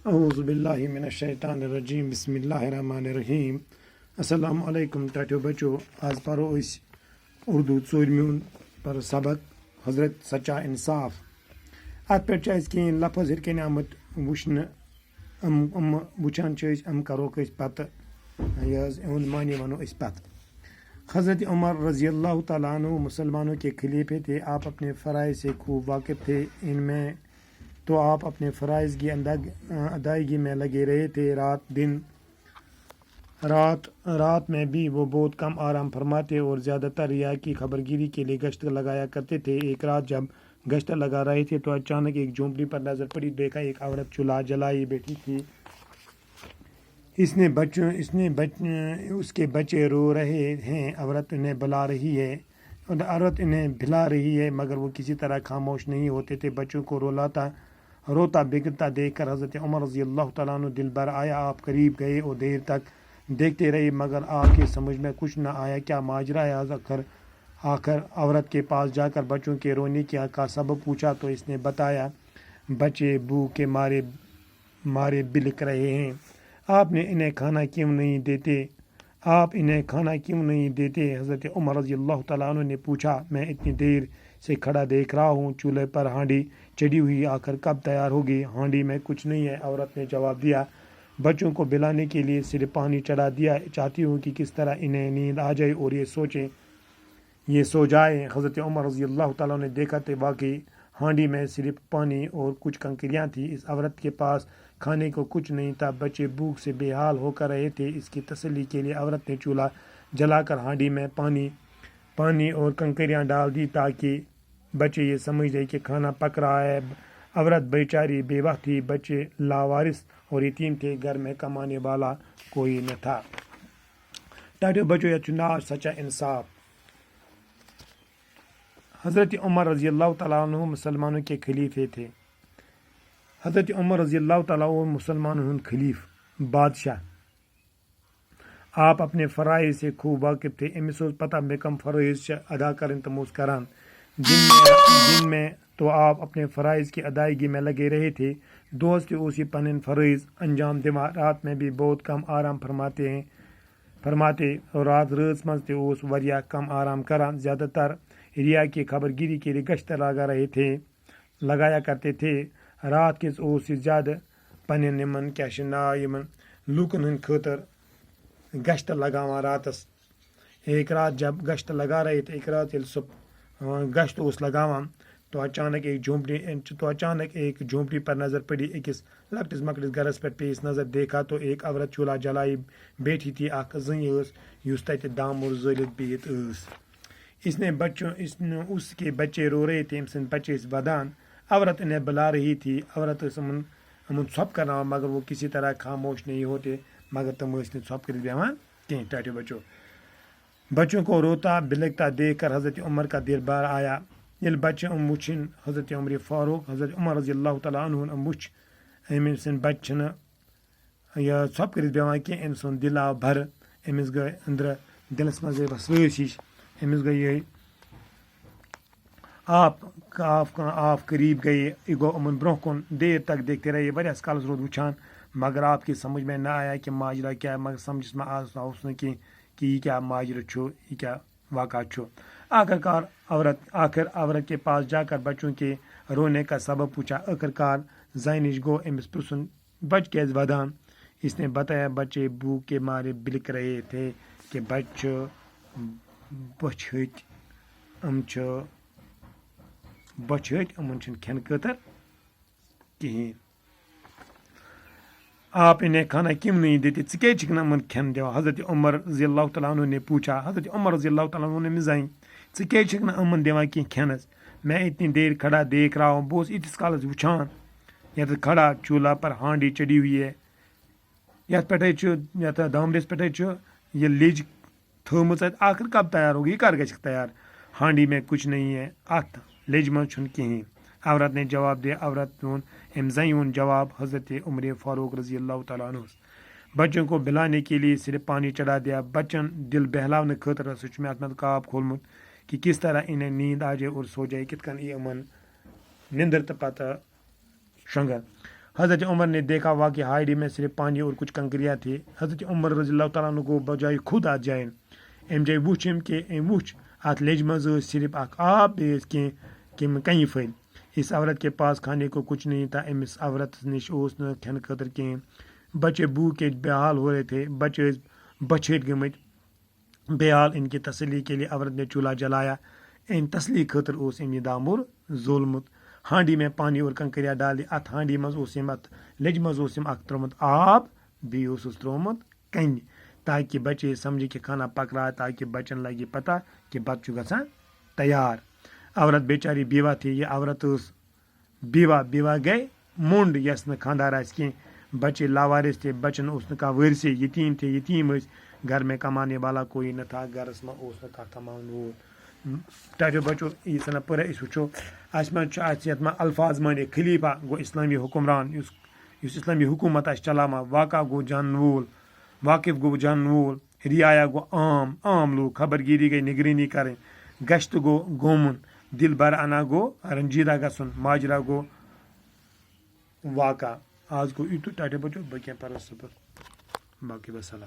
اعوذ باللہ من الشیطان الرجیم بسم اللہ الرحمن الرحیم السلام علیکم ٹاٹیو بچو آج پرو اس اردو ژوٗرِمیُن پر سبق حضرت سچا انصاف ات پہ کہیں لفظ ہر کن آمت وچھنہ وچھان کروک پتہ یہ معنی ونو اس پتہ حضرت عمر رضی اللہ تعالیٰ عنہ مسلمانوں کے خلیفے تھے. آپ اپنے فرائض سے خوب واقف تھے. ان میں تو آپ اپنے فرائض کی ادائیگی میں لگے رہے تھے. رات میں بھی وہ بہت کم آرام فرماتے اور زیادہ تر ریا کی خبرگیری کے لیے گشت لگایا کرتے تھے. ایک رات جب گشت لگا رہے تھے تو اچانک ایک جھونپڑی پر نظر پڑی. دیکھا ایک عورت چولہا جلائی بیٹھی تھی. اس کے بچے رو رہے ہیں. عورت انہیں بلا رہی ہے عورت انہیں بھلا رہی ہے مگر وہ کسی طرح خاموش نہیں ہوتے تھے. بچوں کو روتا بگڑتا دیکھ کر حضرت عمر رضی اللہ تعالیٰ عنہ دل بھر آیا. آپ قریب گئے اور دیر تک دیکھتے رہے مگر آپ کی سمجھ میں کچھ نہ آیا کیا ماجرا ہے. آخر عورت کے پاس جا کر بچوں کے رونے کا سبب پوچھا تو اس نے بتایا بچے بھوک کے مارے بلک رہے ہیں. آپ انہیں کھانا کیوں نہیں دیتے. حضرت عمر رضی اللہ تعالیٰ عنہ نے پوچھا میں اتنی دیر سے کھڑا دیکھ رہا ہوں. چولہے پر ہانڈی چڑھی ہوئی آخر کب تیار ہوگی. ہانڈی میں کچھ نہیں ہے. عورت نے جواب دیا بچوں کو بلانے کے لیے صرف پانی چڑھا دیا. چاہتی ہوں کہ کس طرح انہیں نیند آ جائے اور یہ سو جائے. حضرت عمر رضی اللہ تعالیٰ نے دیکھا تو واقعی ہانڈی میں صرف پانی اور کچھ کنکریاں تھیں. اس عورت کے پاس کھانے کو کچھ نہیں تھا. بچے بھوک سے بے حال ہو کر رہے تھے. اس کی تسلی کے لیے عورت نے چولہا جلا کر ہانڈی میں پانی اور کنکریاں ڈال دی تاکہ بچے یہ سمجھ لیں کہ کھانا پک رہا ہے. عورت بیچاری بیوہ تھی. بچے لاوارث اور یتیم تھے. گھر میں کمانے والا کوئی نہ تھا. ٹاٹیو بچو یا چنار سچا انصاف. حضرت عمر رضی اللہ تعالیٰ عنہ مسلمانوں کے خلیفے تھے. حضرت عمر رضی اللہ تعالیٰ عنہ مسلمانوں خلیف بادشاہ. آپ اپنے فرائض سے خوب واقف تھے. امس پتہ میں کم فرائض ادا کرن تو کران. دن میں تو آپ اپنے فرائض کی ادائیگی میں لگے رہے تھے. دوست تھے اسی پنن فرائض انجام دوا. رات میں بھی بہت کم آرام فرماتے اور رات مز تھے وریہ کم آرام کران. زیادہ تر ریا کی خبرگیری کے لیے گشت لگایا کرتے تھے. رات کس زیادہ پنن لوکن ہند خاطر گشت لگاوان راتس. ایک رات جب گشت لگا رہے تھے ایک رات یل گشت لگاوان تو اچانک ایک جھونپڑی پر نظر پڑی. ایکس لکٹس مکٹس گھرس پر پیس نظر. دیکھا تو ایک عورت چولہا جلائی بیٹھی تھی. اخ زنی یس تتہ دامور زلت بہت اس کے بچے رو رہے تھے. سند بچے ودان. عورت انہیں بلا رہی تھی. عورت امن ژھۄپ کرناوان مگر وہ کسی طرح خاموش نہیں ہوتے مگر تم ژھۄپ کر بیوان کہیں. ٹاٹیو بچوں کو روتا بلکتا دیکھ کر حضرت عمر کا دل بھر آیا. یل بچے وچھن حضرت عمر فاروق حضرت عمر رضی اللہ تعالیٰ عنہ وچھ سند بچہ یہ ژھۄپ کر بیوان کی. ام سند دل آو بھر. امس گئی اندر دلس مز وسواس ہش. امس گئی یہ آپ قریب گئی. یہ گو امن برہ کن دیر تک دیکھتے رہے. واریاہس کالس رود وچھان مگر آپ کی سمجھ میں نہ آیا کہ ماجرا کیا ہے. مگر سمجھس میں آس نہ کہ یہ کیا ماجرا چھو یہ کیا واقعہ چھو. آخر عورت کے پاس جا کر بچوں کے رونے کا سبب پوچھا. آخرکار زینش گو امس پرسن بچ کیز ودان. اس نے بتایا بچے بھوک کے مارے بلک رہے تھے کہ بچھٹ امن کھین خاطر کہین. آپ انہیں کھانا کیوں نہیں دیتے ژے کھن امن کھین دوا. حضرت عمر رضی اللہ تعالیٰ عنہ نے پوچھا. حضرت عمر رضی اللہ تعالیٰ عنہ نے مزائیں ژے چھکھ نہ امن دوا کی کھینس. میں اتنی دیر کھڑا دیکھ رہا ہوں. بہت اتس کالس وچھان یت کھڑا چولہا پر ہانڈی چڑھی ہوئی ہے. یت پہ دامرس پہ یہ لج تھومت. آخر کب تیار ہوگی. یہ کر گھِ تیار. ہانڈی میں کچھ نہیں ہے. ات لج مز چھن کہین. عورت نے جواب دیا. عورت زین جواب حضرت عمر فاروق رضی اللہ تعالیٰ عنہ. بچوں کو بلانے کے لیے صرف پانی چڑھا دیا. بچن دل بہلاؤنے خاطر سہ میں ات کاپ کھولمت کہ کس طرح انہیں نیند آ جائے اور سو جائے. کت کن یہ امن نندر تو پتہ شنگن. حضرت عمر نے دیکھا واقعی ہائیڈی میں صرف پانی اور کچھ کنکریاں تھے. حضرت عمر رضی اللہ تعالیٰ عنہ کو بجائے خود ات جائیں ام جائے وچھم کہ ام وچھ ات لیج مز صرف اخ آب بیس کم کنہ پھل. اس عورت کے پاس کھانے کو کچھ نہیں تھا. امس عورت نش اوس نہ کھین خاطر کہیں. بچے بھوک بے حال ہو رہے تھے. بچے بچھٹ گمت بے حال. ان کی تسلی کے لیے عورت نے چولہا جلایا. ان تسلی خاطر اس ام یہ دامور زولمت. ہانڈی میں پانی اور کنکریاں ڈالی. ات ہانڈی مز اسم ات لیج مز اسم اخ ترومت آب بی اس ترومت کنہ تاکہ بچے سمجھے کہ کھانا پک رہا ہے, تاکہ بچن لگی پتہ کہ بت گژھان تیار. عورت بیچاری بیوہ تھی. یہ عورت اس بیوہ گئے مونڈ یس نہ خاندار آس کی. بچے لاوارث تھے. بچن اس نہ کھانا ورثے. یتیم تھے. یتیم گھر میں کمانے والا کوئی نہ تھا. گھرس میں اس نہ کھانا کمان وول. ٹاٹو بچو یہ سنا پورا اس وچو اس من یت میں الفاظ مانے خلیفہ گو اسلامی حکمران اس اسلامی حکومت آس چلاوان. واقع گو جانن وول. واقف گو جانن وول. رعایا گو عام لوگ. خبر گیری گئی نگرانی کریں. گشت گو گومن. دل بر انا گو رنجیدہ گھن. ماجرا گو واقع. آج گو یوتو ٹاٹو بچو بکیا پر صبر باقی وسلام.